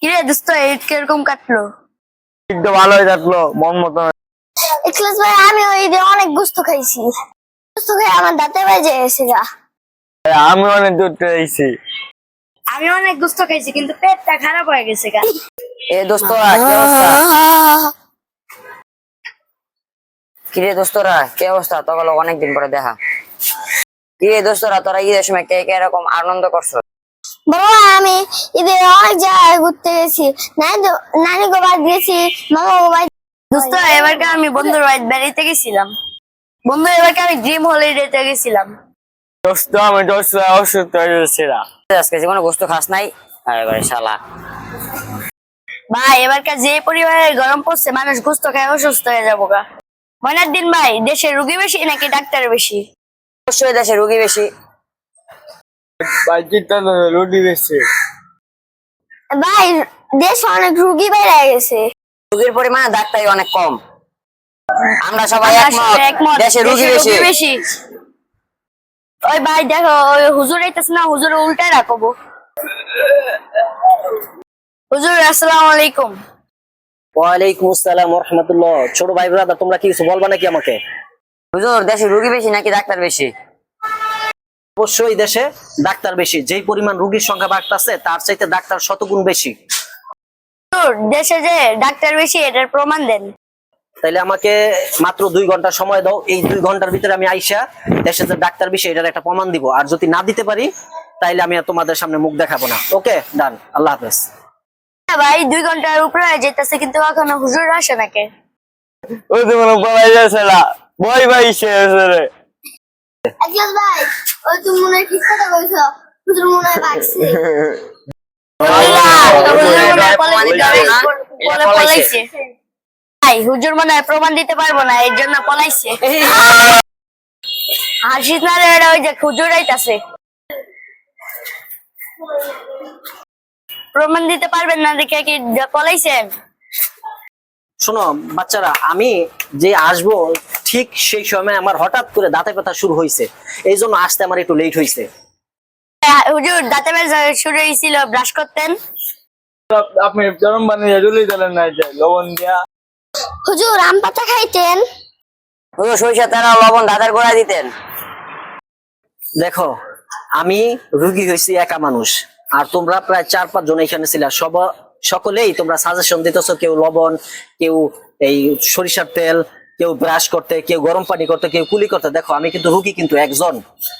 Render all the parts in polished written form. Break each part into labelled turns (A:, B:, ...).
A: কিরে দোস্ত ঈদ কিরকম কাটলো?
B: একটু ভালোই কাটলো মন মতো।
A: ইখলাস ভাই আমি ওই ঈদে অনেক গোস্ত খাইছি। গোস্ত খেয়ে আমার দাঁতে বেজে গেছে গা।
B: আমি অনেক দূর এসেছি।
A: আমি অনেক গোস্ত খাইছি কিন্তু পেটটা খারাপ হয়ে গেছে গা।
C: এ দোস্তরা কি অবস্থা? কিরে দোস্তরা কি অবস্থা? তখন অনেকদিন পরে দেখা। কিরে দোস্তরা তোরা ঈদের সময় কে কে এরকম আনন্দ করছো?
A: বাবা আমি ঈদে অনেক জায়গায় ঘুরতে গেছি। নানি গো বাড়ি গেছি, মামা গো বাড়ি। দোস্ত এবারকে আমি বন্ধুর বাড়ি বেড়াইতে গেছিলাম। বন্ধু এবারকে আমি ড্রিম হলিডেতে গেছিলাম।
B: দোস্ত আমি দোস্ত অসুস্থ হয়ে গেছিলাম।
C: আজকে জীবনে গোস্ত খাস নাই? আরে শালা
A: ভাই এবারকার যে পরিবারে গরম পড়ছে মানুষ গোস্ত খায় অসুস্থ হয়ে যাবো গা। ময়নার দিন ভাই দেশে রোগী বেশি নাকি ডাক্তার বেশি?
C: অবশ্যই দেশে রোগী বেশি।
B: রুটি বেশি
A: ভাই দেশে অনেক রোগী বেড়ে গেছে।
C: রোগীর পরিমাণ ডাক্তারই অনেক কম। আমরা সবাই একমত দেশে রোগী বেশি।
A: ওই ভাই দেখো ওই হুজুর আইতাছে না, হুজুর উল্টায় রাখবো। হুজুর আসসালামু আলাইকুম।
D: ওয়ালাইকুম আসসালাম ওয়া রাহমাতুল্লাহ। ছোট ভাই ব্রাদার তোমরা কি কিছু বলবা নাকি আমাকে?
C: হুজুর দেশে রোগী বেশি নাকি ডাক্তার বেশি?
D: অবশ্যই দেশে ডাক্তার বেশি। যেই পরিমাণ রোগীর সংখ্যা বাড়তেছে তার চাইতে ডাক্তার শতগুণ বেশি।
A: হুজুর দেশে যে ডাক্তার বেশি এটার প্রমাণ দেন।
D: তাইলে আমাকে মাত্র 2 ঘন্টা সময় দাও। এই 2 ঘন্টার ভিতরে আমি আইসা দেশে যে ডাক্তার বেশি এটার একটা প্রমাণ দিব। আর যদি না দিতে পারি তাইলে আমি আর তোমাদের সামনে মুখ দেখাবো না। ওকে ডান, আল্লাহ হাফেজ।
A: ভাই 2 ঘন্টার উপরে যেতেছে কিন্তু এখনো হুজুর আসে নাকি?
B: ওই তো মনে পড়াই যাচ্ছে না বই ভাই শেষ রে।
A: ইখলাস ভাই ওই তুমি মনে হয় ঠিক কথা কইছো, হুজুর মনে হয় ভাগছে। ভাই হুজুর মনে হয় প্রমাণ দিতে পারবো না এর জন্য পলাইছে। হাসিস না রে, এটা ওই যে হুজুর আইতাছে। প্রমাণ দিতে পারবেন না দেখে কি পলাইছেন?
D: শোনো বাচ্চারা, আমি যে আসবো ঠিক সেই সময় আমার হঠাৎ করে দাঁতে ব্যথা শুরু হয়েছে, এই জন্য আসতে আমার একটু লেট হয়েছে।
A: হুজুর দাঁতে ব্যথা শুরু হয়েছিল, ব্রাশ করতেন?
B: আপনি গরম বানিয়ে জুলি দিলেন না লবণ দিয়া।
A: হুজুর আম পাতা খাইতেন?
C: হুজুর সরিষা তেল আর লবণ দাঁতের গোড়ায় দিতেন।
D: দেখো আমি রুগী হয়েছি একা মানুষ, আর তোমরা প্রায় 4-5 জন এখানে ছিল। সকলেই তোমরা সাজেশন দিতেছো, কেউ লবণ, কেউ এই সরিষার তেল, কেউ ব্রাশ করতে, কেউ গরম পানি করতে, কেউ কুলি করতে। দেখো আমি কিন্তু রুগী কিন্তু একজন।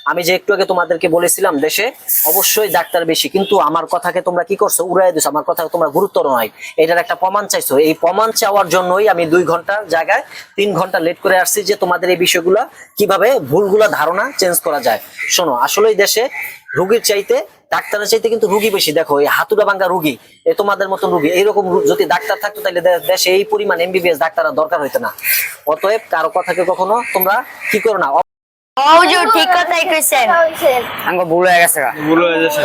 D: আমি যে একটু আগে তোমাদেরকে বলেছিলাম দেশে অবশ্যই ডাক্তার বেশি, কিন্তু আমার কথাকে তোমরা কি করছো, উড়াই দিছো। আমার কথা তোমরা গুরুত্ব নয়, এটার একটা প্রমাণ চাইছো। এই প্রমাণ চাওয়ার জন্যই আমি 2 ঘন্টার জায়গায় 3 ঘন্টা লেট করে আসছি, যে তোমাদের এই বিষয়গুলা কিভাবে ভুলগুলা ধারণা চেঞ্জ করা যায়। শোনো, আসলেই দেশে রুগীর চাইতে ডাক্তারের চাইতে কিন্তু রুগী বেশি। দেখো এই হাতুড়া ভাঙ্গা রুগী, এই তোমাদের মতন রুগী, এইরকম যদি ডাক্তার থাকতো তাহলে দেশে এই পরিমাণ এমবিবিএস ডাক্তার দরকার হইতো না। অতএব কারো কথাকে কখনো তোমরা কি করো না।
A: হুজুর ঠিক কথাই কইছেন।
C: আঙ্গ ভুল হয়ে গেছে।
B: ভুল হয়ে যাচ্ছে।